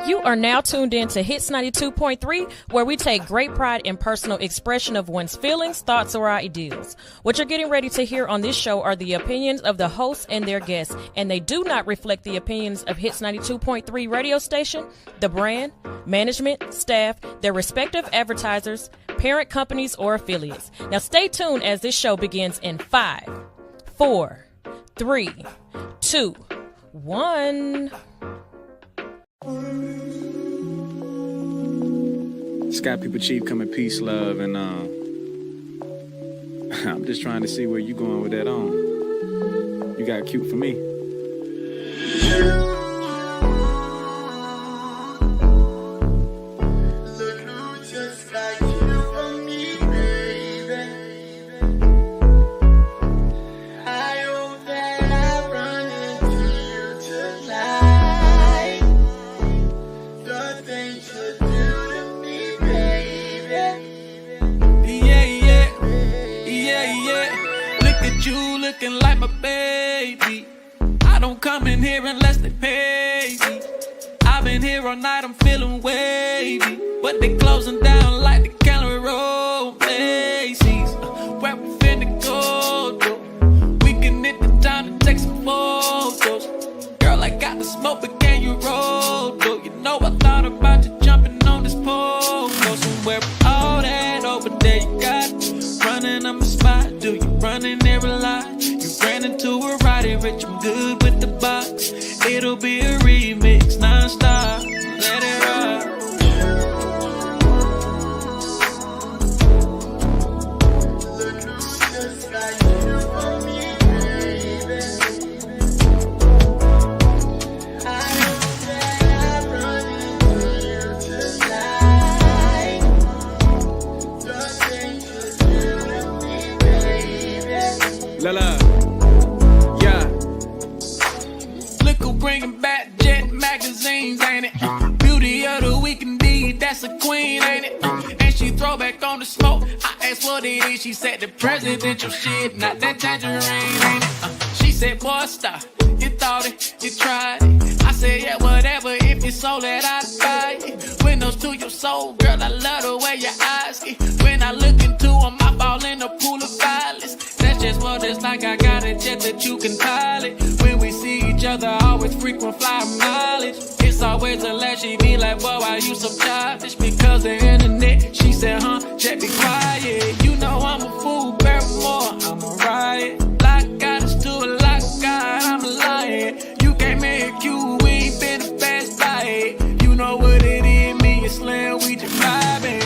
You are now tuned in to Hits 92.3, where we take great pride in personal expression of one's feelings, thoughts, or ideals. What you're getting ready to hear on this show are the opinions of the hosts and their guests, and they do not reflect the opinions of Hits 92.3 radio station, the brand, management, staff, their respective advertisers, parent companies, or affiliates. Now stay tuned as this show begins in 5, 4, 3, 2, 1. Sky People Chief coming peace, love, and I'm just trying to see where you going with that on. You got cute for me. Looking like my baby. I don't come in here unless they pay me. I've been here all night, I'm feeling wavy, but they closing down like the Calorie Road Macy's. Where we finna go, though? We can hit the time to take some photos. Girl, I got the smoke, but can you roll, though? You know I thought about you jumping on this pole. Go somewhere with all that over there you got. Running on my spot, do you running there a lot? You ran into a Roddy Rich, I'm good with the box. It'll be a remix, non-stop, let it rock. Lala, yeah. Look who bringing back Jet magazines, ain't it? Beauty of the week indeed, that's a queen, ain't it? And she throw back on the smoke. I asked what it is, she said the presidential shit, not that tangerine, ain't it? She said, boy, stop. You thought it, you tried it. I said, yeah, whatever, if you sold it, I'd buy it. Windows to your soul, girl, I love the way your eyes get. When I look into them, I fall in a pool of violence. That's just what it's like, I got a jet that you can pilot. When we see each other, always frequent flyer mileage. It's always a laugh, she be like, boy, why you so childish? Because the internet, she said, jet be quiet. You know I'm a fool, Barrymore, I'm a riot. Like God is to a like God, I'm a lion. You can't make you, we ain't been the best by it. You know what it is, me and Slim, we just vibing.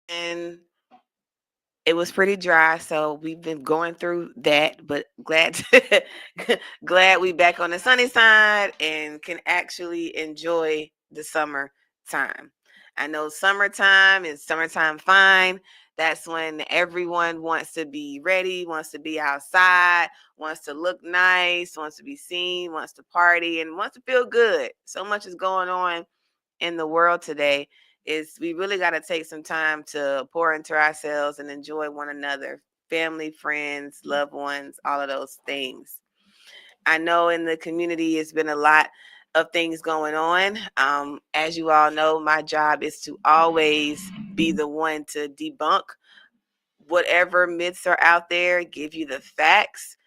and it was pretty dry, so we've been going through that, but glad we back on the sunny side and can actually enjoy the summer time. I know summertime is summertime fine. That's when everyone wants to be ready, wants to be outside, wants to look nice, wants to be seen, wants to party, and wants to feel good. So much is going on in the world today. Is we really got to take some time to pour into ourselves and enjoy one another, family, friends, loved ones, all of those things. I know in the community it's been a lot of things going on. As you all know, my job is to always be the one to debunk whatever myths are out there, give you the facts,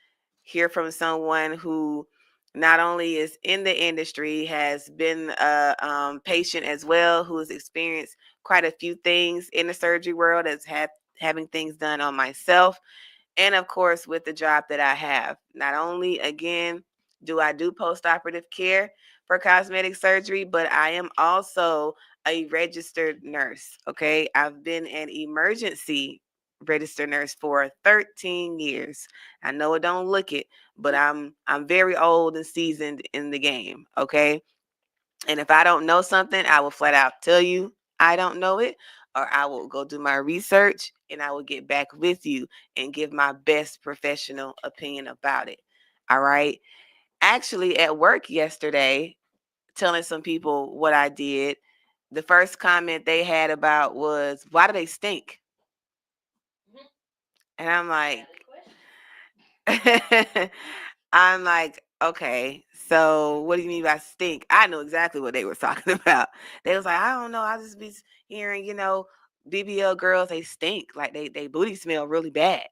hear from someone who not only is in the industry, has been a patient as well, who has experienced quite a few things in the surgery world, as having things done on myself, and of course with the job that I have. Not only, again, do I do post-operative care for cosmetic surgery, but I am also a registered nurse. Okay, I've been an emergency registered nurse for 13 years. I know it don't look it, but I'm very old and seasoned in the game. Okay, and if I don't know something, I will flat out tell you I don't know it, or I will go do my research and I will get back with you and give my best professional opinion about it. All right. Actually, at work yesterday, telling some people what I did, the first comment they had about was, why do they stink? And I'm like, I'm like, okay, so what do you mean by stink? I know exactly what they were talking about. They was like, I don't know. I just be hearing, BBL girls, they stink. Like they booty smell really bad.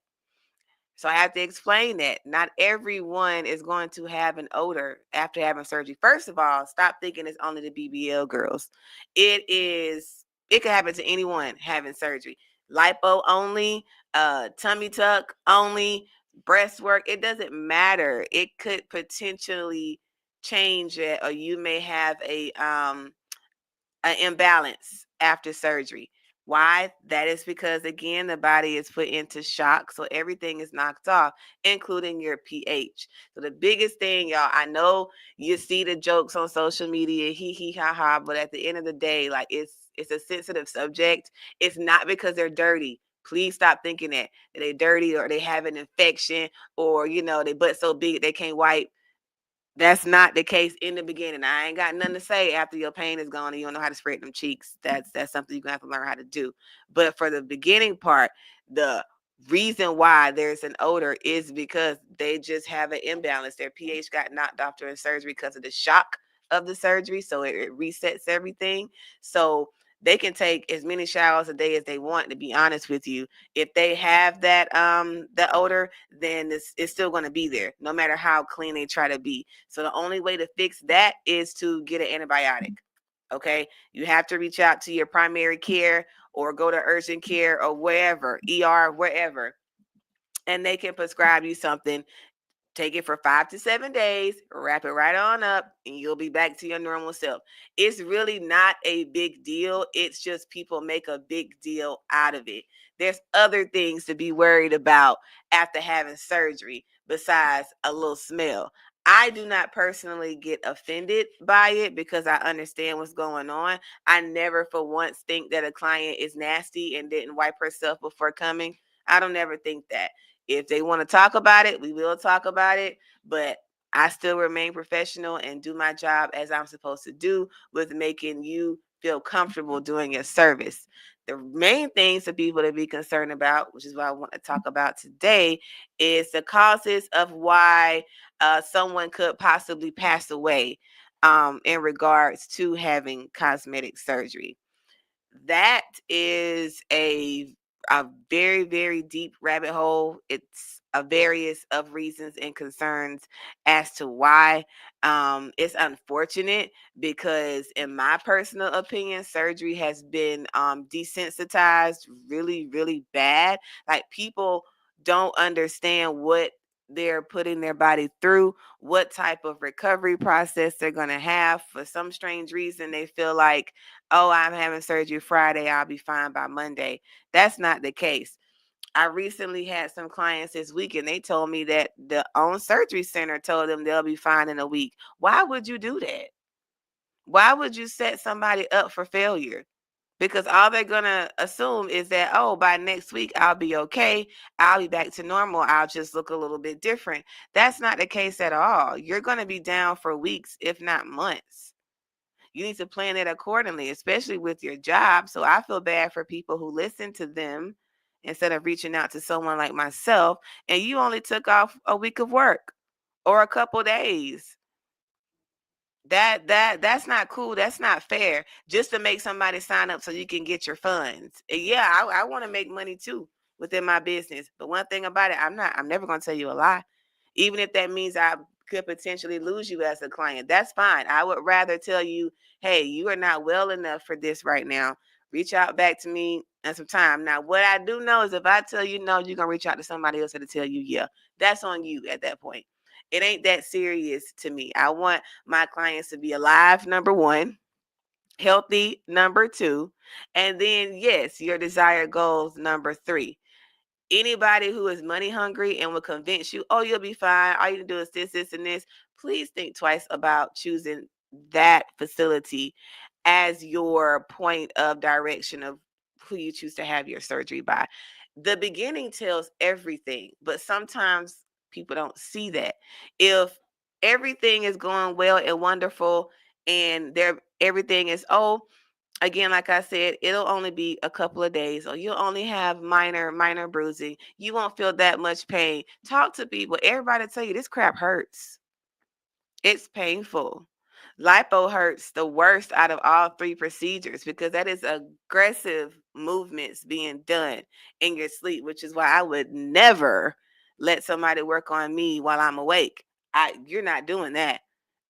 So I have to explain that not everyone is going to have an odor after having surgery. First of all, stop thinking it's only the BBL girls. It could happen to anyone having surgery. Lipo only, tummy tuck only, breast work, it doesn't matter. It could potentially change it, or you may have an imbalance after surgery. Why? That is because, again, the body is put into shock. So everything is knocked off, including your pH. So the biggest thing, y'all, I know you see the jokes on social media, hee hee ha ha, but at the end of the day, like it's a sensitive subject. It's not because they're dirty. Please stop thinking that they're dirty or they have an infection or, they butt so big they can't wipe. That's not the case in the beginning. I ain't got nothing to say after your pain is gone and you don't know how to spread them cheeks. That's something you're gonna have to learn how to do. But for the beginning part, the reason why there's an odor is because they just have an imbalance. Their pH got knocked off during surgery because of the shock of the surgery. So it resets everything. So they can take as many showers a day as they want, to be honest with you. If they have that odor, then it's still going to be there no matter how clean they try to be. So the only way to fix that is to get an antibiotic. Okay, you have to reach out to your primary care or go to urgent care or wherever, ER, wherever, and they can prescribe you something. Take it for 5 to 7 days, wrap it right on up, and you'll be back to your normal self. It's really not a big deal. It's just people make a big deal out of it. There's other things to be worried about after having surgery besides a little smell. I do not personally get offended by it because I understand what's going on. I never for once think that a client is nasty and didn't wipe herself before coming. I don't ever think that. If they want to talk about it, we will talk about it, but I still remain professional and do my job as I'm supposed to do, with making you feel comfortable doing your service. The main things for people to be concerned about, which is what I want to talk about today, is the causes of why someone could possibly pass away in regards to having cosmetic surgery. That is a very, very deep rabbit hole. It's a various of reasons and concerns as to why. It's unfortunate because, in my personal opinion, surgery has been desensitized really, really bad. Like, people don't understand what they're putting their body through, what type of recovery process they're going to have. For some strange reason, they feel like, oh, I'm having surgery Friday, I'll be fine by Monday. That's not the case. I recently had some clients this week and they told me that the own surgery center told them they'll be fine in a week. Why would you do that? Why would you set somebody up for failure? Because all they're going to assume is that, oh, by next week, I'll be okay. I'll be back to normal. I'll just look a little bit different. That's not the case at all. You're going to be down for weeks, if not months. You need to plan it accordingly, especially with your job. So I feel bad for people who listen to them instead of reaching out to someone like myself, and you only took off a week of work or a couple days. That's not cool. That's not fair. Just to make somebody sign up so you can get your funds. And yeah, I want to make money too within my business. But one thing about it, I'm never gonna tell you a lie. Even if that means I could potentially lose you as a client, that's fine. I would rather tell you, hey, you are not well enough for this right now. Reach out back to me in some time. Now, what I do know is if I tell you no, you're gonna reach out to somebody else to tell you yeah. That's on you at that point. It ain't that serious to me. I want my clients to be alive, number one, healthy, number two, and then, yes, your desired goals, number three. Anybody who is money hungry and will convince you, oh, you'll be fine, all you can do is this, and this, please think twice about choosing that facility as your point of direction of who you choose to have your surgery by. The beginning tells everything, but sometimes people don't see that. If everything is going well and wonderful and everything is, oh, again, like I said, it'll only be a couple of days, or you'll only have minor bruising. You won't feel that much pain. Talk to people. Everybody tell you this crap hurts. It's painful. Lipo hurts the worst out of all three procedures because that is aggressive movements being done in your sleep, which is why I would never let somebody work on me while I'm awake. You're not doing that.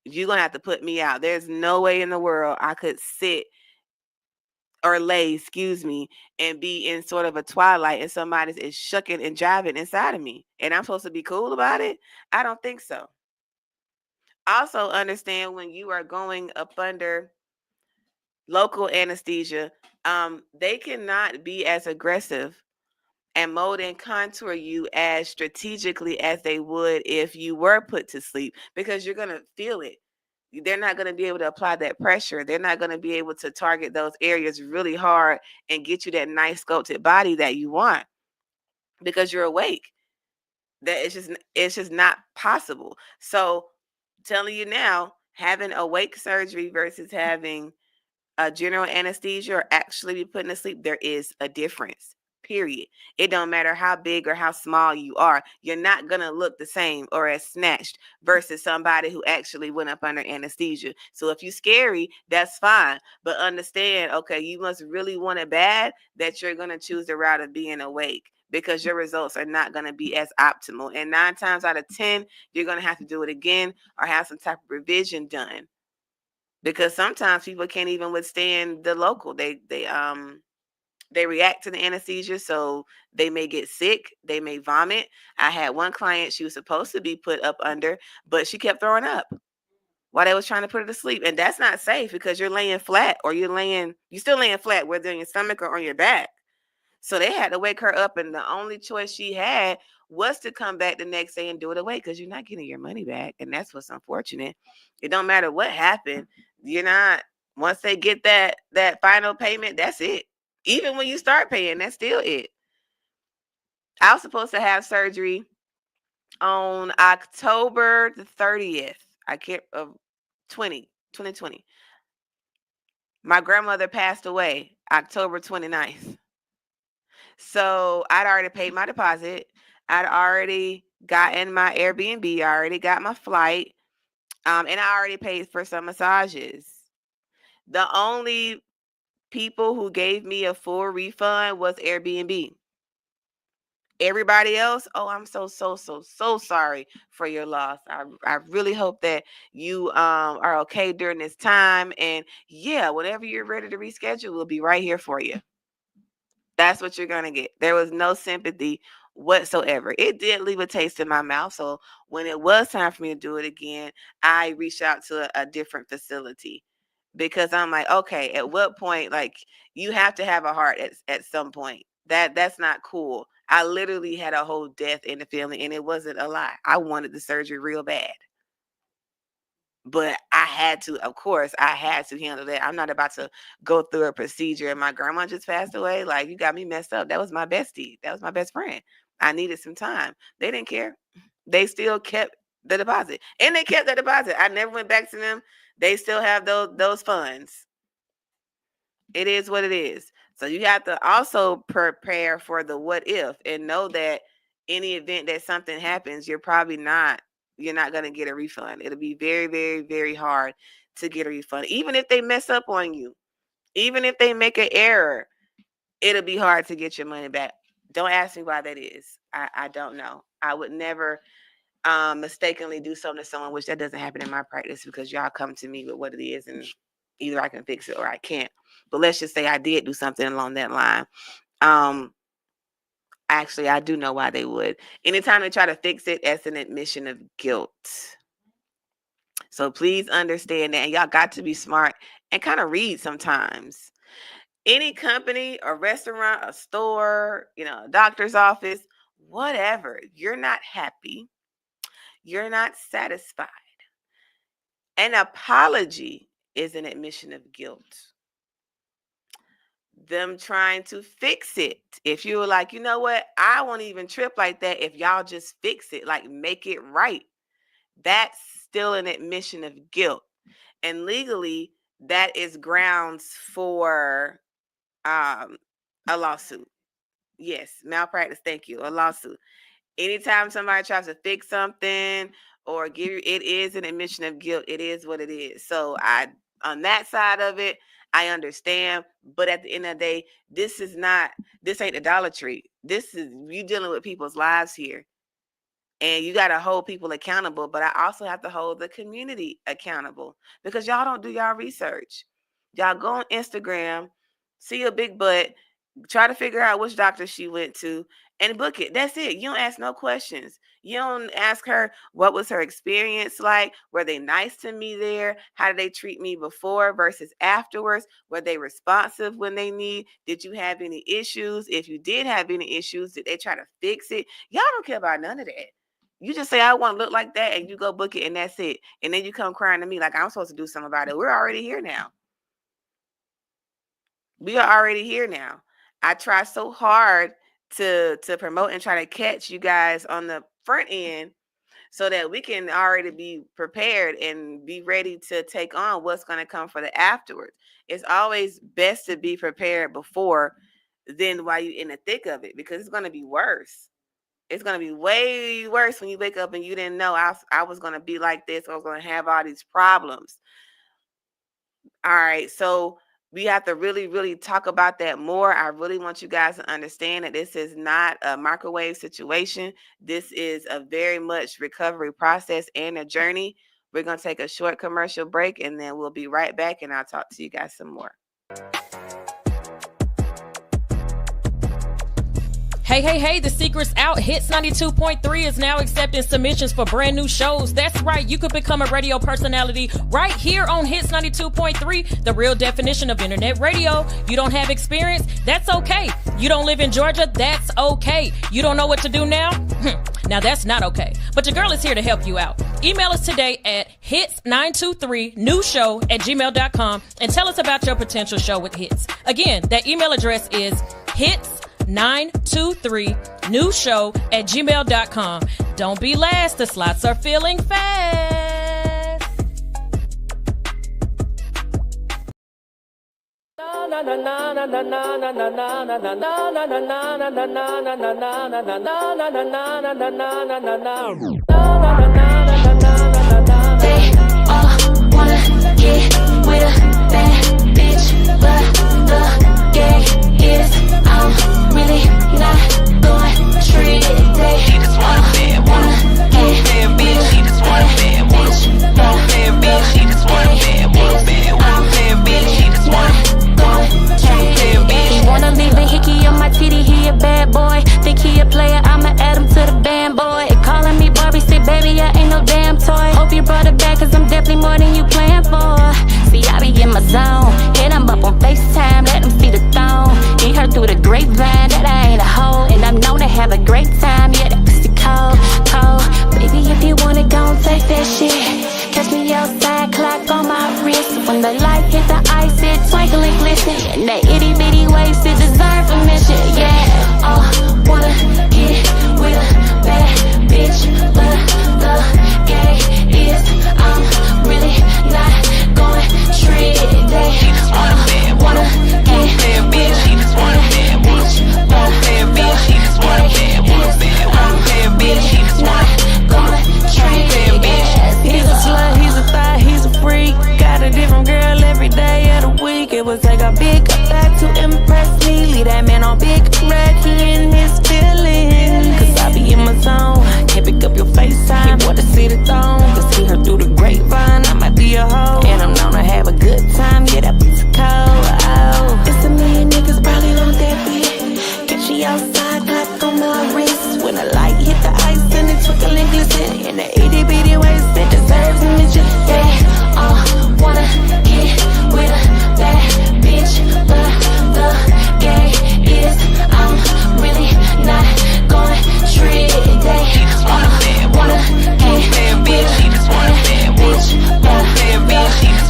You're going to have to put me out. There's no way in the world I could sit or lay, excuse me, and be in sort of a twilight and somebody is shucking and jiving inside of me. And I'm supposed to be cool about it? I don't think so. Also understand when you are going up under local anesthesia, they cannot be as aggressive and mold and contour you as strategically as they would if you were put to sleep because you're going to feel it. They're not going to be able to apply that pressure. They're not going to be able to target those areas really hard and get you that nice sculpted body that you want because you're awake. That it's just not possible. So telling you now, having awake surgery versus having a general anesthesia or actually be put to sleep, there is a difference. Period. It don't matter how big or how small you are. You're not going to look the same or as snatched versus somebody who actually went up under anesthesia. So if you're scary, that's fine. But understand, okay, you must really want it bad that you're going to choose the route of being awake because your results are not going to be as optimal. And 9 times out of 10, you're going to have to do it again or have some type of revision done. Because sometimes people can't even withstand the local. They react to the anesthesia, so they may get sick, they may vomit. I had one client, she was supposed to be put up under, but she kept throwing up while they was trying to put her to sleep. And that's not safe because you're laying flat or you're still laying flat, whether on your stomach or on your back. So they had to wake her up, and the only choice she had was to come back the next day and do it away because you're not getting your money back. And that's what's unfortunate. It don't matter what happened. You're not, once they get that final payment, that's it. Even when you start paying, that's still it. I was supposed to have surgery on October the 30th. I can't of 2020. My grandmother passed away October 29th. So I'd already paid my deposit. I'd already gotten my Airbnb. I already got my flight. And I already paid for some massages. The only people who gave me a full refund was Airbnb. Everybody else, oh, I'm so sorry for your loss. I really hope that you are okay during this time. And yeah, whenever you're ready to reschedule, we'll be right here for you. That's what you're going to get. There was no sympathy whatsoever. It did leave a taste in my mouth. So when it was time for me to do it again, I reached out to a different facility because I'm like, okay, at what point, like, you have to have a heart at some point. That's not cool. I literally had a whole death in the family, and it wasn't a lie. I wanted the surgery real bad. But I had to, of course, I had to handle that. I'm not about to go through a procedure and my grandma just passed away. Like, you got me messed up. That was my bestie. That was my best friend. I needed some time. They didn't care. They still kept the deposit. And they kept the deposit. I never went back to them. They still have those funds. It is what it is. So you have to also prepare for the what if and know that any event that something happens, you're not going to get a refund. It'll be very, very, very hard to get a refund. Even if they mess up on you, even if they make an error, it'll be hard to get your money back. Don't ask me why that is. I don't know. I would never mistakenly do something to someone, which that doesn't happen in my practice because y'all come to me with what it is and either I can fix it or I can't. But let's just say I did do something along that line. Actually, I do know why they would. Anytime they try to fix it, that's an admission of guilt. So please understand that. And y'all got to be smart and kind of read sometimes. Any company, a restaurant, a store, a doctor's office, whatever, you're not happy, you're not satisfied. An apology is an admission of guilt. Them trying to fix it. If you were like, you know what, I won't even trip like that if y'all just fix it, like make it right. That's still an admission of guilt. And legally, that is grounds for a lawsuit. Yes, malpractice, thank you, a lawsuit. Anytime somebody tries to fix something or give you, it is an admission of guilt. It is what it is. So on that side of it, I understand, but at the end of the day, this ain't idolatry. This is you dealing with people's lives here. And you got to hold people accountable, but I also have to hold the community accountable because y'all don't do y'all research. Y'all go on Instagram, see a big butt, try to figure out which doctor she went to and book it. That's it. You don't ask no questions. You don't ask her what was her experience like. Were they nice to me there? How did they treat me before versus afterwards? Were they responsive when they need? Did you have any issues? If you did have any issues, did they try to fix it? Y'all don't care about none of that. You just say, I want to look like that, and you go book it, and that's it. And then you come crying to me like I'm supposed to do something about it. We're already here now. We are already here now. I try so hard to promote and try to catch you guys on the front end so that we can already be prepared and be ready to take on what's going to come for the afterwards. It's always best to be prepared before than while you're in the thick of it because it's going to be worse. It's going to be way worse when you wake up and you didn't know I was going to be like this. I was going to have all these problems. All right. So we have to really, really talk about that more. I really want you guys to understand that this is not a microwave situation. This is a very much recovery process and a journey. We're going to take a short commercial break and then we'll be right back and I'll talk to you guys some more. Hey, the secret's out. Hits 92.3 is now accepting submissions for brand new shows. That's right, you could become a radio personality right here on Hits 92.3, the real definition of internet radio. You don't have experience? That's okay. You don't live in Georgia? That's okay. You don't know what to do now? Now that's not okay. But your girl is here to help you out. Email us today at hits923newshow@gmail.com and tell us about your potential show with Hits. Again, that email address is hits923newshow@gmail.com. Don't be last. The slots are filling fast. They all wanna get with a bad bitch, but the gay is I'm really not going to treat it. They all wanna get bitch. She just want a bad bitch. Bitch. She just want a bad bitch. She just want he wanna leave a hickey on my titty. He a bad boy. Think he a player. I'm an on Big Red, he in his feelings. Cause I be in my zone, can't pick up your FaceTime. What to see the thong, cause see her through the grapevine. I might be a hoe, and I'm known to have a good time. Yeah, that bitch cold, oh. It's a million niggas probably on that beat. Get you outside, black on my wrist. When the light hit the ice and it twinkle and glisten. In the itty bitty waist, it deserves a mention. They all wanna get with a bad bitch, but the gay is I'm really not going trick. They all wanna get with a bad bitch, but the gay is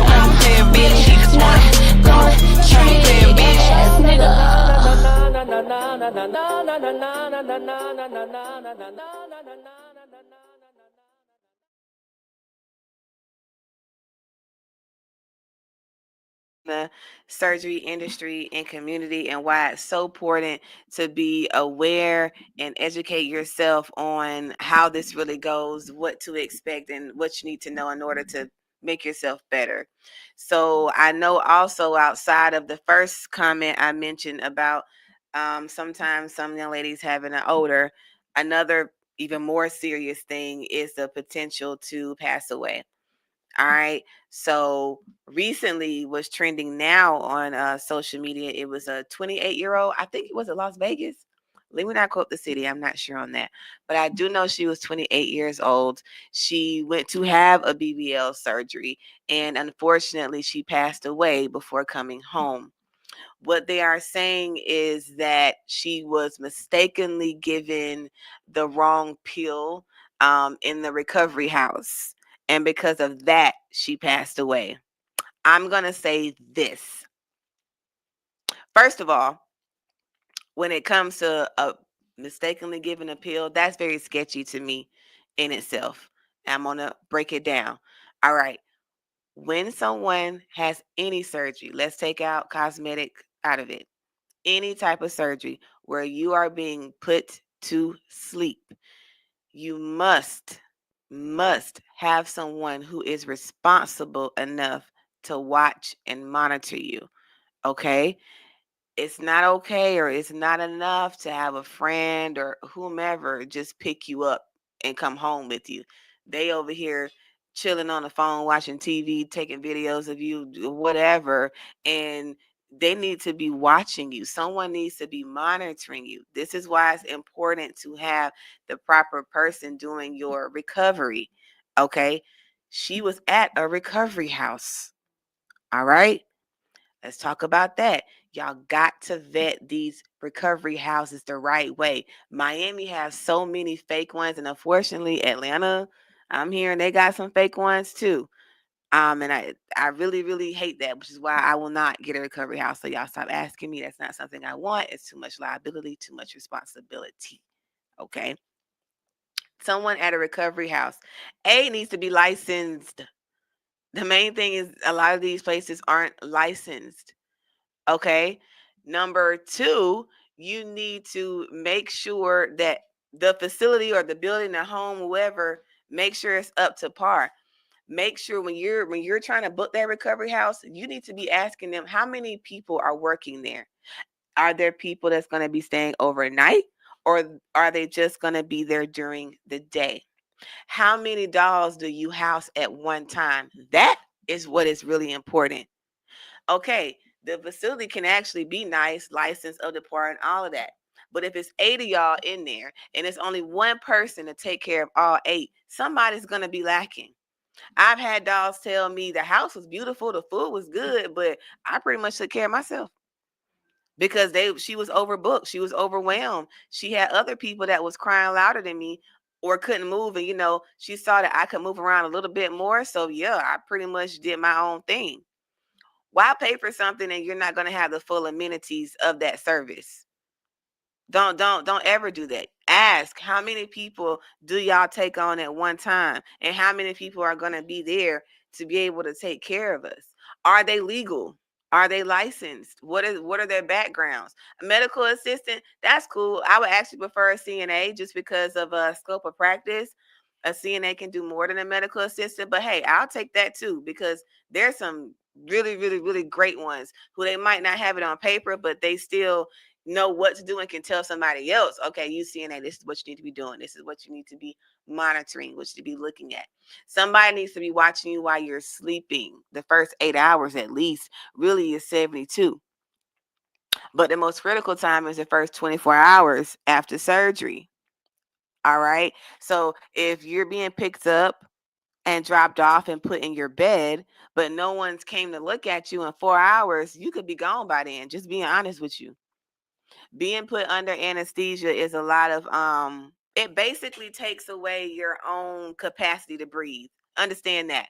I'm really not going trick. Ass nigga. The surgery industry and community and why it's so important to be aware and educate yourself on how this really goes, what to expect, and what you need to know in order to make yourself better. So I know also outside of the first comment I mentioned about sometimes some young ladies having an odor, another even more serious thing is the potential to pass away. All right. So recently was trending now on social media. It was a 28-year-old. I think it was in Las Vegas. Let me not quote the city. I'm not sure on that. But I do know she was 28 years old. She went to have a BBL surgery. And unfortunately, she passed away before coming home. What they are saying is that she was mistakenly given the wrong pill in the recovery house. And because of that, she passed away. I'm going to say this. First of all, when it comes to a mistakenly given a pill, that's very sketchy to me in itself. I'm going to break it down. All right. When someone has any surgery, let's take out cosmetic out of it. Any type of surgery where you are being put to sleep, you must have someone who is responsible enough to watch and monitor you. Okay? It's not okay or it's not enough to have a friend or whomever just pick you up and come home with you. They over here chilling on the phone, watching TV, taking videos of you, whatever, and they need to be watching you. Someone needs to be monitoring you. This is why it's important to have the proper person doing your recovery. Okay? She was at a recovery house. All right? Let's talk about that. Y'all got to vet these recovery houses the right way. Miami has so many fake ones, and unfortunately, Atlanta, I'm hearing they got some fake ones too. And I really, really hate that, which is why I will not get a recovery house. So y'all stop asking me. That's not something I want. It's too much liability, too much responsibility. Okay. Someone at a recovery house, needs to be licensed. The main thing is a lot of these places aren't licensed. Okay. Number two, you need to make sure that the facility or the building, the home, whoever, make sure it's up to par. Make sure when you're trying to book that recovery house, you need to be asking them how many people are working there. Are there people that's going to be staying overnight, or are they just going to be there during the day? How many dolls do you house at one time? That is what is really important. Okay, the facility can actually be nice, license of the part, and all of that. But if it's 8 of y'all in there and it's only one person to take care of all 8, somebody's going to be lacking. I've had dolls tell me the house was beautiful, the food was good, but I pretty much took care of myself because she was overbooked, she was overwhelmed. She had other people that was crying louder than me or couldn't move, and she saw that I could move around a little bit more. So yeah, I pretty much did my own thing. Why pay for something and you're not going to have the full amenities of that service? Don't ever do that. Ask how many people do y'all take on at one time, and how many people are going to be there to be able to take care of us. Are they legal? Are they licensed? What are their backgrounds? A medical assistant, that's cool. I would actually prefer a CNA just because of a scope of practice. A CNA can do more than a medical assistant, but hey, I'll take that too because there's some Really, really, really great ones who they might not have it on paper, but they still know what to do and can tell somebody else, okay, you CNA, this is what you need to be doing. This is what you need to be monitoring, what you need to be looking at. Somebody needs to be watching you while you're sleeping. The first 8 hours at least really is 72. But the most critical time is the first 24 hours after surgery. All right. So if you're being picked up and dropped off and put in your bed, but no one's came to look at you in 4 hours, you could be gone by then. Just being honest with you. Being put under anesthesia is a lot of it basically takes away your own capacity to breathe. Understand that.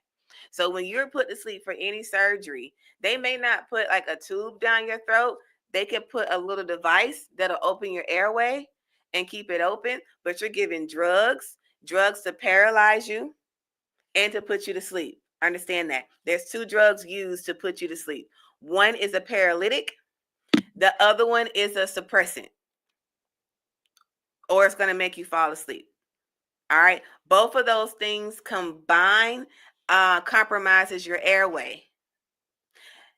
So when you're put to sleep for any surgery, they may not put like a tube down your throat. They can put a little device that'll open your airway and keep it open, but you're given drugs to paralyze you and to put you to sleep. Understand that. There's 2 drugs used to put you to sleep. One is a paralytic. The other one is a suppressant, or it's going to make you fall asleep. All right. Both of those things combined compromises your airway.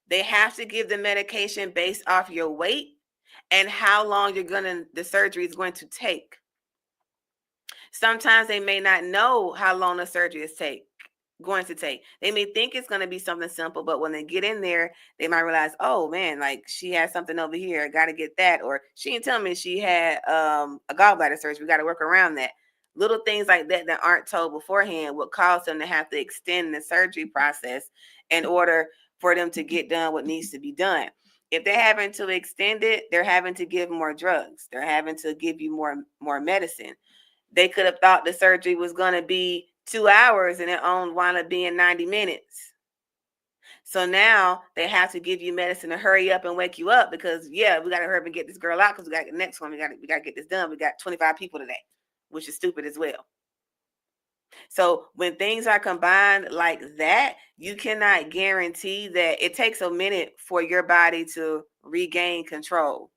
They have to give the medication based off your weight and how long the surgery is going to take. Sometimes they may not know how long the surgery is going to take. They may think it's going to be something simple, but when they get in there, they might realize, oh man, like she has something over here. I got to get that. Or she didn't tell me she had a gallbladder surgery. We got to work around that. Little things like that that aren't told beforehand would cause them to have to extend the surgery process in order for them to get done what needs to be done. If they're having to extend it, they're having to give more drugs. They're having to give you more medicine. They could have thought the surgery was going to be 2 hours and it wound up being 90 minutes. So now they have to give you medicine to hurry up and wake you up because, yeah, we got to hurry up and get this girl out because we got the next one. We got to get this done. We got 25 people today, which is stupid as well. So when things are combined like that, you cannot guarantee that. It takes a minute for your body to regain control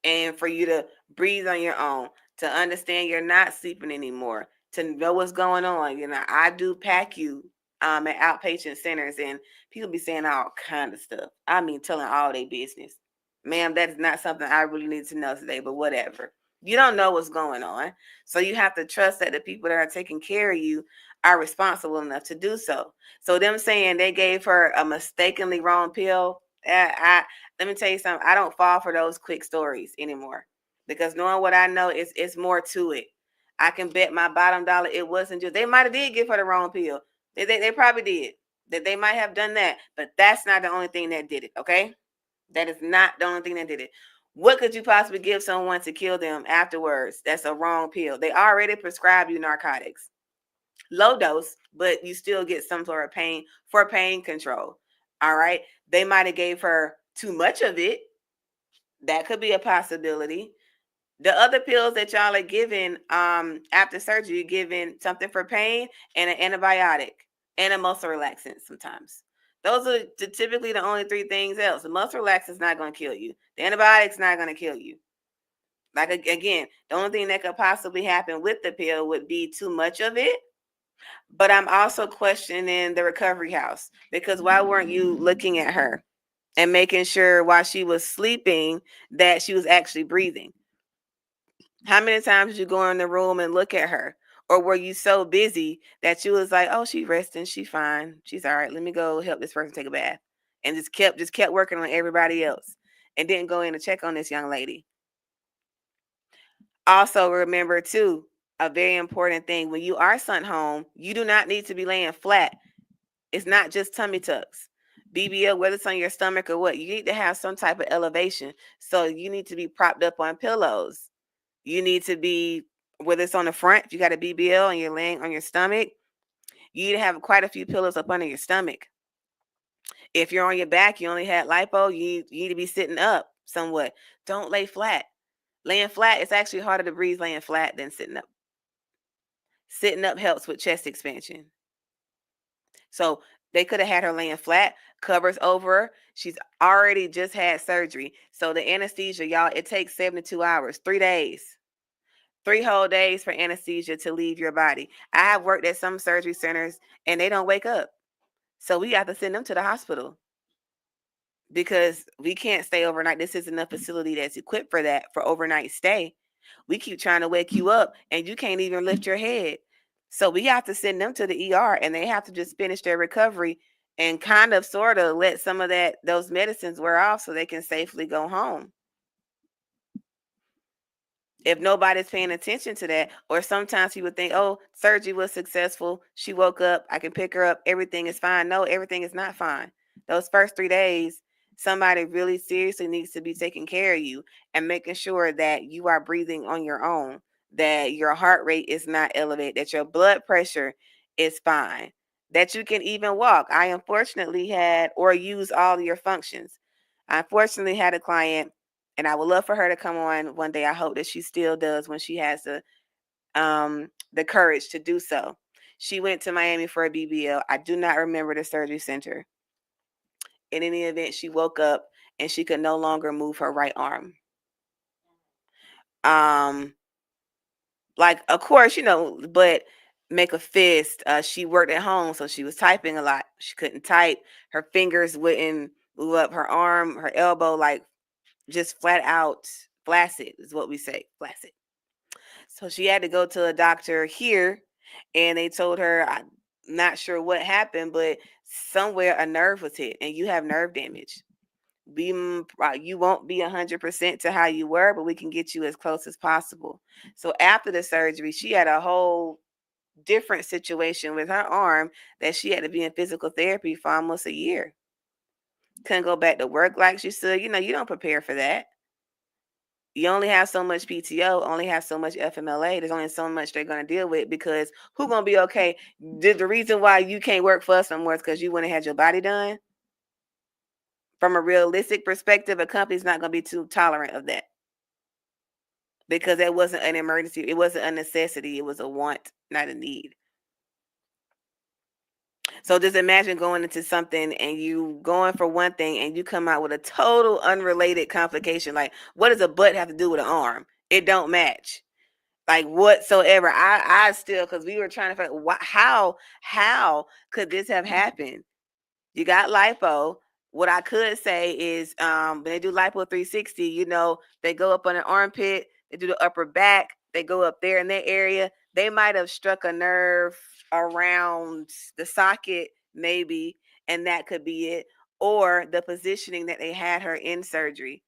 and for you to breathe on your own, to understand you're not sleeping anymore, to know what's going on. You know, I do PACU at outpatient centers, and people be saying all kind of stuff. I mean, telling all their business. Ma'am, that is not something I really need to know today, but whatever. You don't know what's going on. So you have to trust that the people that are taking care of you are responsible enough to do so. So them saying they gave her a mistakenly wrong pill, let me tell you something. I don't fall for those quick stories anymore because knowing what I know, it's more to it. I can bet my bottom dollar it wasn't just, they might have did give her the wrong pill. They probably did. That they might have done that, but that's not the only thing that did it, okay? That is not the only thing that did it. What could you possibly give someone to kill them afterwards? That's a wrong pill. They already prescribe you narcotics. Low dose, but you still get some sort of pain for pain control. All right. They might have gave her too much of it. That could be a possibility. The other pills that y'all are giving after surgery, you're giving something for pain and an antibiotic and a muscle relaxant sometimes. Those are typically the only 3 things else. The muscle relaxant is not going to kill you. The antibiotic's not going to kill you. Like, again, the only thing that could possibly happen with the pill would be too much of it. But I'm also questioning the recovery house because why weren't you looking at her and making sure while she was sleeping that she was actually breathing? How many times did you go in the room and look at her? Or were you so busy that you was like, oh, she's resting, she's fine, she's all right, let me go help this person take a bath, and just kept working on everybody else and didn't go in to check on this young lady? Also, remember too, a very important thing, when you are sent home, you do not need to be laying flat. It's not just tummy tucks. BBL, whether it's on your stomach or what, you need to have some type of elevation. So you need to be propped up on pillows. You need to be, whether it's on the front, if you got a BBL and you're laying on your stomach, you need to have quite a few pillows up under your stomach. If you're on your back, you only had lipo, you need to be sitting up somewhat. Don't lay flat. Laying flat, it's actually harder to breathe laying flat than sitting up. Sitting up helps with chest expansion. So they could have had her laying flat, covers over her. She's already just had surgery. So the anesthesia, y'all, it takes 72 hours, 3 days. 3 whole days for anesthesia to leave your body. I have worked at some surgery centers and they don't wake up. So we have to send them to the hospital because we can't stay overnight. This isn't a facility that's equipped for that, for overnight stay. We keep trying to wake you up and you can't even lift your head. So we have to send them to the ER and they have to just finish their recovery and kind of sort of let some of those medicines wear off so they can safely go home. If nobody's paying attention to that, or sometimes people think, oh, surgery was successful. She woke up. I can pick her up. Everything is fine. No, everything is not fine. Those first 3 days, somebody really seriously needs to be taking care of you and making sure that you are breathing on your own, that your heart rate is not elevated, that your blood pressure is fine, that you can even walk. I unfortunately had or use all your functions. I unfortunately had a client, and I would love for her to come on one day. I hope that she still does when she has the courage to do so. She went to Miami for a BBL. I do not remember the surgery center. In any event, she woke up and she could no longer move her right arm. Like, of course, but make a fist. She worked at home, so she was typing a lot. She couldn't type. Her fingers wouldn't move up her arm, her elbow, like just flat out flaccid is what we say, flaccid. So she had to go to a doctor here, and they told her, I'm not sure what happened, but somewhere a nerve was hit, and you have nerve damage. You won't be 100% to how you were, but we can get you as close as possible. So after the surgery, she had a whole different situation with her arm that she had to be in physical therapy for almost a year. Couldn't go back to work like she should. You don't prepare for that. You only have so much PTO, only have so much FMLA. There's only so much they're going to deal with, because who's going to be okay? The reason why you can't work for us no more is because you went and had your body done. From a realistic perspective, a company's not going to be too tolerant of that, because that wasn't an emergency. It wasn't a necessity. It was a want, not a need. So just imagine going into something and you going for one thing and you come out with a total unrelated complication. Like, what does a butt have to do with an arm? It don't match. Like whatsoever. I still, because we were trying to find how could this have happened? You got lipo. What I could say is when they do lipo 360, they go up on an armpit, they do the upper back, they go up there in that area. They might have struck a nerve around the socket, maybe, and that could be it. Or the positioning that they had her in surgery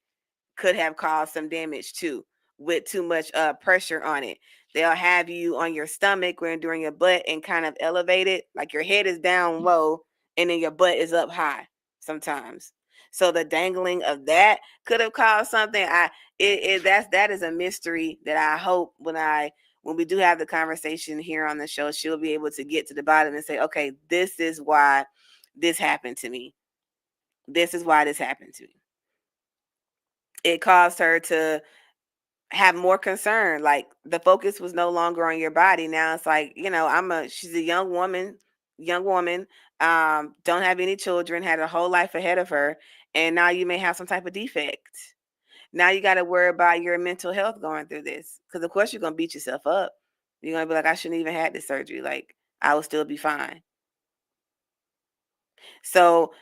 could have caused some damage too, with too much pressure on it. They'll have you on your stomach when during your butt and kind of elevated, like your head is down low and then your butt is up high sometimes. So the dangling of that could have caused something. That is a mystery that I hope when we do have the conversation here on the show, she'll be able to get to the bottom and say, okay, this is why this happened to me. This is why this happened to me. It caused her to have more concern. Like, the focus was no longer on your body. Now it's like, she's a young woman, don't have any children, had a whole life ahead of her. And now you may have some type of defect. Now you got to worry about your mental health going through this. Because of course you're going to beat yourself up. You're going to be like, I shouldn't even had this surgery. Like, I will still be fine. So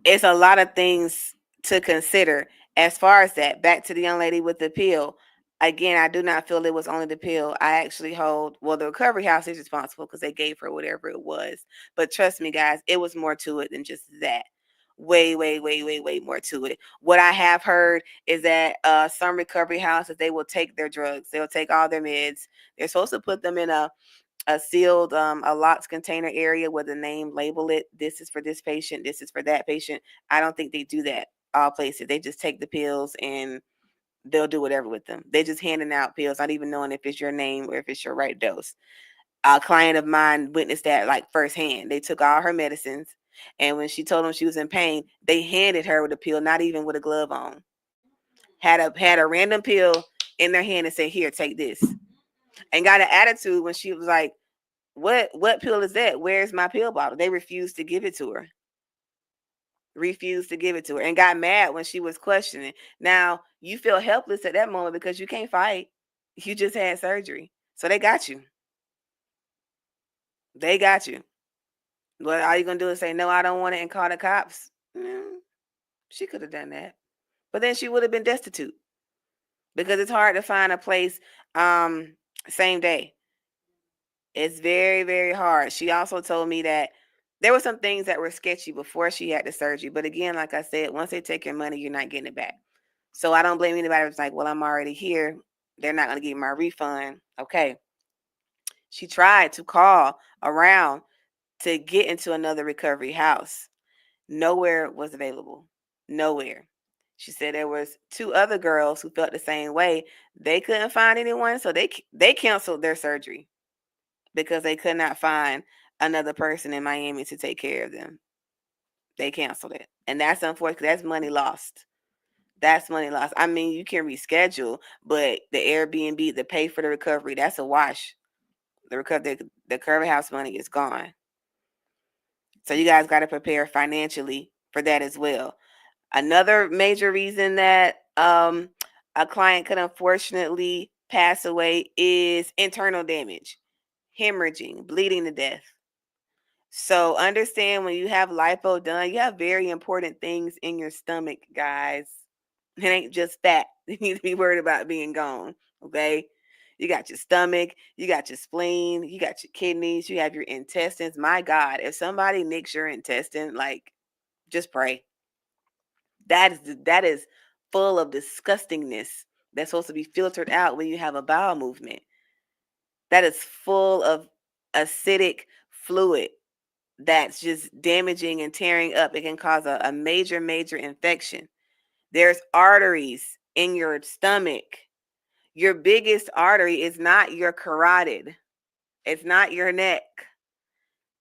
it's a lot of things to consider as far as that. Back to the young lady with the pill. Again, I do not feel it was only the pill. I actually hold, the recovery house is responsible because they gave her whatever it was. But trust me, guys, it was more to it than just that. Way, way, way, way, way more to it. What I have heard is that some recovery houses, they will take their drugs. They'll take all their meds. They're supposed to put them in a sealed, a locked container area with a name, label it. This is for this patient. This is for that patient. I don't think they do that all places. They just take the pills and they'll do whatever with them. They just handing out pills, not even knowing if it's your name or if it's your right dose. A client of mine witnessed that like firsthand. They took all her medicines, and when she told them she was in pain, they handed her with a pill, not even with a glove on. Had a random pill in their hand and said, "Here, take this." And got an attitude when she was like, what pill is that? Where's my pill bottle? They refused to give it to her. And got mad when she was questioning. Now, you feel helpless at that moment because you can't fight. You just had surgery. So they got you. What all you gonna do is say, no, I don't want it, and call the cops? She could have done that. But then she would have been destitute, because it's hard to find a place same day. It's very, very hard. She also told me that there were some things that were sketchy before she had the surgery. But again, like I said, once they take your money, you're not getting it back. So I don't blame anybody who's like, well, I'm already here. They're not going to give me my refund. Okay. She tried to call around to get into another recovery house. Nowhere was available. Nowhere. She said there was 2 other girls who felt the same way. They couldn't find anyone, so they canceled their surgery because they could not find another person in Miami to take care of them. They canceled it. And that's unfortunate. That's money lost. That's money lost. I mean, you can reschedule, but the Airbnb, the pay for the recovery, that's a wash. The recovery house money is gone. So you guys got to prepare financially for that as well. Another major reason that a client could unfortunately pass away is internal damage, hemorrhaging, bleeding to death. So understand, when you have lipo done, you have very important things in your stomach, guys. It ain't just fat. You need to be worried about being gone. Okay. You got your stomach, you got your spleen, you got your kidneys, you have your intestines. My God, if somebody nicks your intestine, like, just pray. That is full of disgustingness that's supposed to be filtered out when you have a bowel movement. That is full of acidic fluid that's just damaging and tearing up. It can cause a major, major infection. There's arteries in your stomach. Your biggest artery is not your carotid. It's not your neck.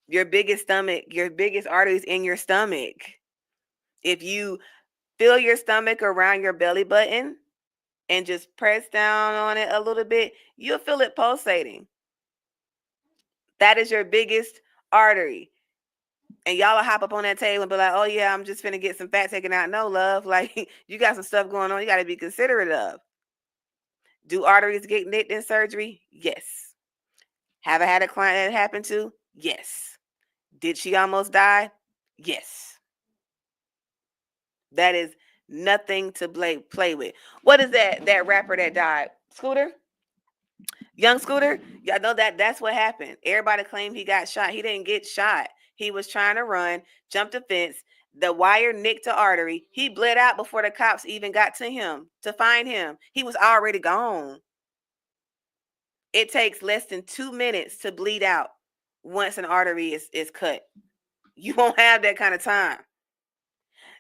Your biggest artery is in your stomach. If you fill your stomach around your belly button and just press down on it a little bit, you'll feel it pulsating. That is your biggest artery. And y'all will hop up on that table and be like, oh yeah, I'm just finna get some fat taken out. No, love. Like, you got some stuff going on you got to be considerate of. Do arteries get nicked in surgery? Yes. Have I had a client that happened to? Yes. Did she almost die? Yes. That is nothing to play with. What is that rapper that died? Scooter? Young Scooter? Y'all know that's what happened. Everybody claimed he got shot. He didn't get shot. He was trying to run, jumped a fence. The wire nicked the artery. He bled out before the cops even got to him to find him. He was already gone. It takes less than 2 minutes to bleed out once an artery is cut. You won't have that kind of time.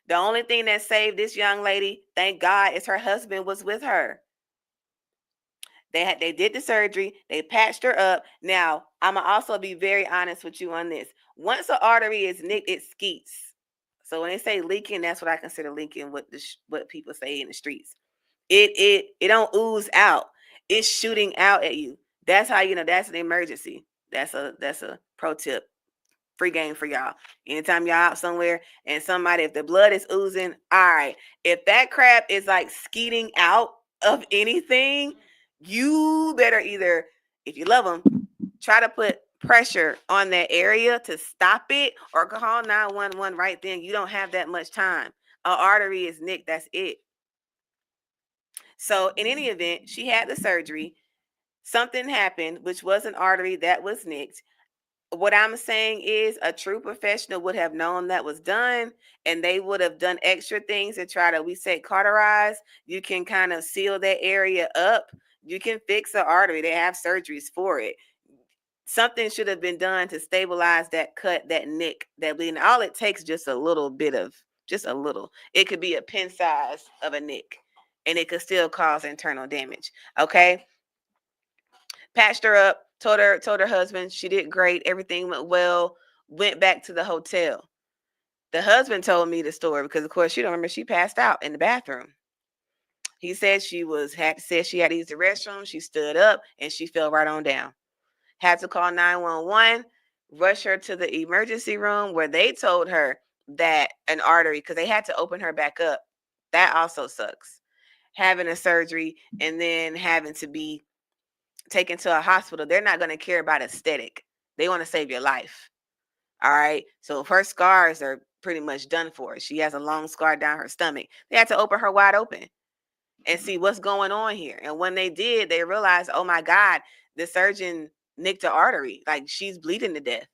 The only thing that saved this young lady, thank God, is her husband was with her. They did the surgery. They patched her up. Now, I'm going to also be very honest with you on this. Once an artery is nicked, it skeets. So when they say leaking, that's what I consider leaking, what people say in the streets. It don't ooze out. It's shooting out at you. That's how you know that's an emergency. That's a pro tip. Free game for y'all. Anytime y'all out somewhere and somebody, if the blood is oozing, all right. If that crap is like skeeting out of anything, you better either, if you love them, try to put pressure on that area to stop it, or call 911 right then. You don't have that much time. An artery is nicked. That's it. So in any event, she had the surgery. Something happened, which was an artery that was nicked. What I'm saying is, a true professional would have known that was done, and they would have done extra things to try to, we say, cauterize. You can kind of seal that area up. You can fix an artery. They have surgeries for it. Something should have been done to stabilize that cut, that nick, that bleeding. All it takes just a little bit of, just a little. It could be a pin size of a nick, and it could still cause internal damage. Okay. Patched her up, told her husband she did great. Everything went well. Went back to the hotel. The husband told me the story because, of course, she don't remember she passed out in the bathroom. He said she had to use the restroom. She stood up and she fell right on down. Had to call 911, rush her to the emergency room where they told her that an artery, because they had to open her back up. That also sucks. Having a surgery and then having to be taken to a hospital. They're not going to care about aesthetic. They want to save your life. All right. So her scars are pretty much done for. She has a long scar down her stomach. They had to open her wide open and see what's going on here. And when they did, they realized, oh my God, the surgeon nicked the artery. Like, she's bleeding to death.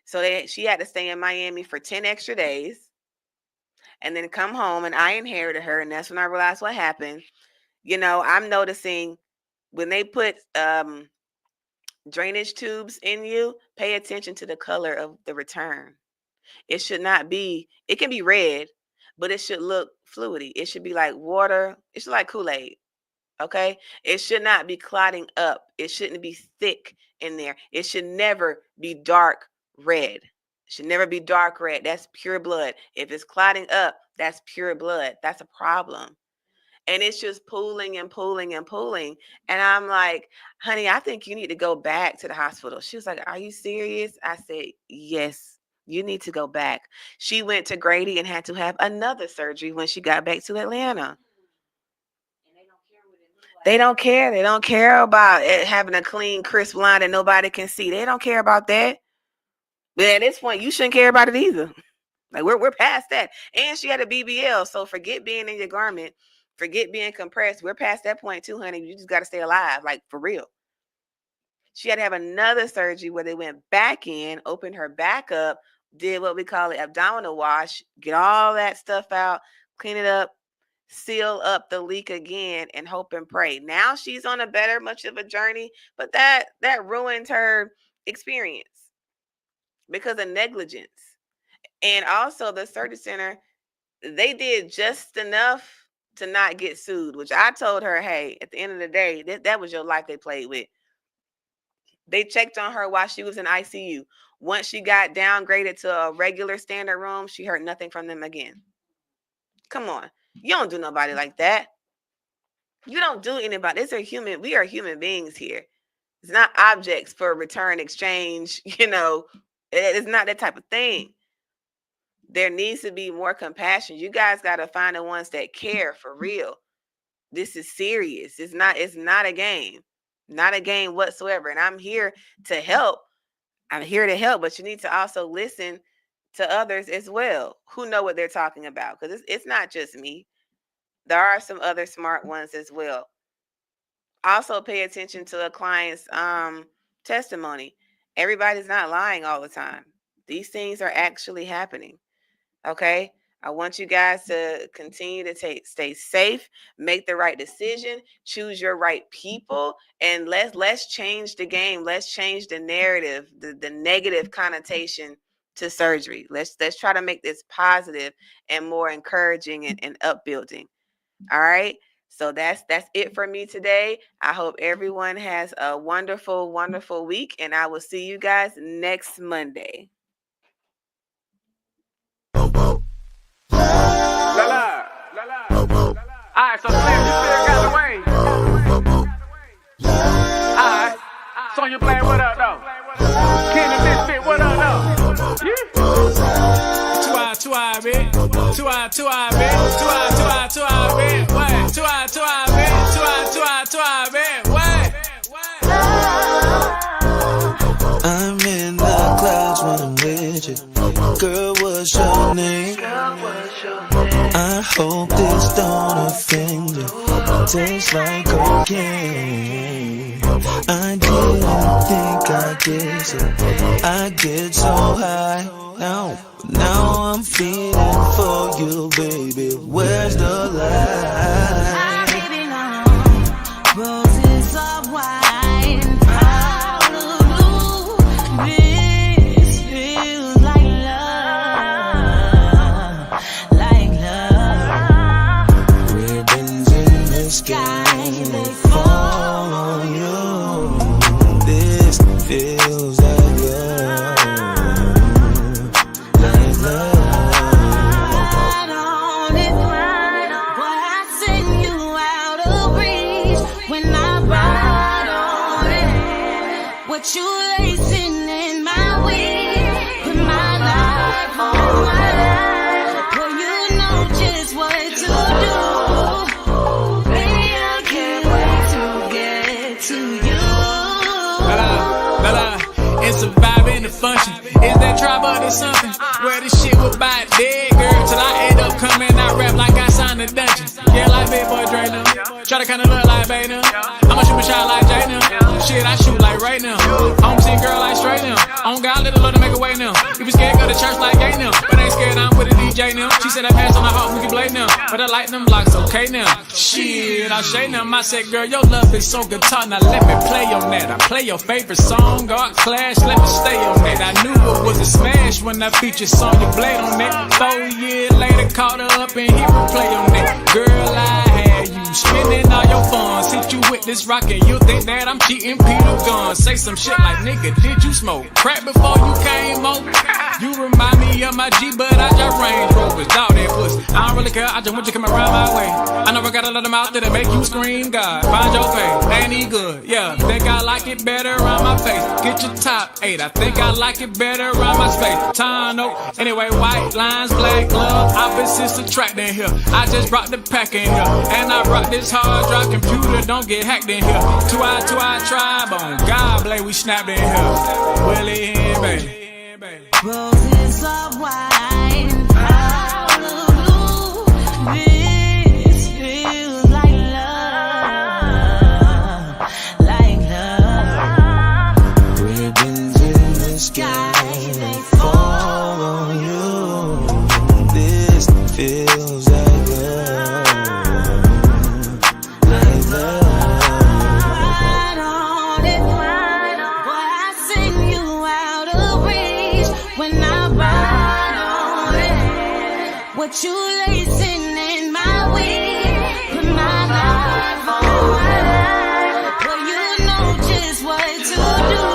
So she had to stay in Miami for 10 extra days and then come home, and I inherited her. And that's when I realized what happened. You know, I'm noticing when they put drainage tubes in you, pay attention to the color of the return. It should not be, it can be red, but it should look fluidy. It should be like water. It should like Kool-Aid. Okay. It should not be clotting up. It shouldn't be thick in there. It should never be dark red. It should never be dark red. That's pure blood. If it's clotting up, that's pure blood. That's a problem. And it's just pooling and pooling and pooling. And I'm like, honey, I think you need to go back to the hospital. She was like, are you serious? I said, yes, you need to go back. She went to Grady and had to have another surgery when she got back to Atlanta. They don't care. They don't care about it having a clean, crisp line that nobody can see. They don't care about that. But at this point, you shouldn't care about it either. Like, we're past that. And she had a BBL. So forget being in your garment. Forget being compressed. We're past that point too, honey. You just got to stay alive, like, for real. She had to have another surgery where they went back in, opened her back up, did what we call an abdominal wash, get all that stuff out, clean it up, seal up the leak again, and hope and pray. Now she's on a much of a journey, but that ruined her experience because of negligence. And also the surgery center, they did just enough to not get sued, which I told her, hey, at the end of the day, that was your life they played with. They checked on her while she was in ICU. Once she got downgraded to a regular standard room, she heard nothing from them again. Come on. You don't do nobody like that. You don't do anybody. We are human beings here. It's not objects for return exchange. You know, it's not that type of thing. There needs to be more compassion. You guys got to find the ones that care for real. This is serious. It's not a game. Not a game whatsoever. And I'm here to help. I'm here to help, but you need to also listen to others as well who know what they're talking about, because it's not just me. There are some other smart ones as well. Also pay attention to a client's testimony. Everybody's not lying all the time. These things are actually happening. Okay, I want you guys to continue to stay safe, make the right decision, choose your right people, and let's change the game. Let's change the narrative, the negative connotation to surgery. Let's try to make this positive and more encouraging and upbuilding. All right. So that's it for me today. I hope everyone has a wonderful, wonderful week, and I will see you guys next Monday. Alright, so Slim, you still got the way. Alright, Sonya playing what up though? Kenny Misfit, what up though? Yeah. Two eye, bitch. Two eye, bitch. Two eye, bitch. What? Two eye, bitch. Two eye, bitch. What? I'm in the clouds when I'm with you. Girl, what's your name? I hope this don't offend you. Tastes like cocaine. I didn't think I'd get so. I get so high. Now I'm feeling for you, baby. Where's the light? Baby, no. Roses of wine. Out of blue. This feels like love. Like love. Ribbons in the sky, they fall on you. This feels like love. Like love. Right on it, right on. Boy, I send you out of reach when I ride on it. What you lacing in my weed? Put my life on my life. Boy, you know just what to do. Baby, I can't wait to get to you. Bella, it's a vibe and a function. Is that to try, but it's something. Where this shit was about dead, girl. Till I end up coming out rap like I signed a dungeon. Yeah, like big boy Dre now. Try to kinda look like Bay now. I'ma shoot my shot like Jay now. Shit, I shoot like right now. Home scene girl like straight now. On God, little love to make a way now. If you scared, go to church like gay now. But ain't scared, I'm with a DJ now. She said I passed on the heart, we can blade now. But I like them blocks, okay now. Shit, I shade them. I said, girl, your love is so guitar. Now let me play on that. I play your favorite song, God Clash, let me stay on that. I knew it was a smash when I featured Sonya Blade on that. 4 years later, caught her up and hit replay on that. Girl, I had you spending all your funds. Hit you with this rock and you think that I'm cheating Peter Gunn. Say some shit like, nigga, did you smoke crack before you came over? You remind me of my G, but I just Range Rovers. Dog that pussy, I don't really care, I just want you to come around my way. I know I got a lot of mouth that'll make you scream, God. Find your face, ain't he good? Yeah, think I like it better around my face. Get your top 8, I think I like it better around my space. Tano, anyway, white lines, black glove, opposites attracting here. I just brought the pack in here, and I brought this hard drive computer, don't get hacked in here. 2i tribe on God, Blade, we snapped in here. Willie in, baby. Roses of white and proud of blue. This feels like love, like love. Ribbons in the sky, they fall on you. This feels like love, like love. Right on it, boy, I sing you out of reach when I ride on it. What you lacing in my weed? Put my life on it. Well, you know just what to do.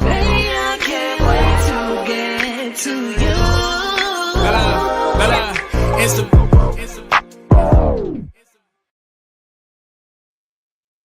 Baby, I can't wait to get to you. Bella, it's the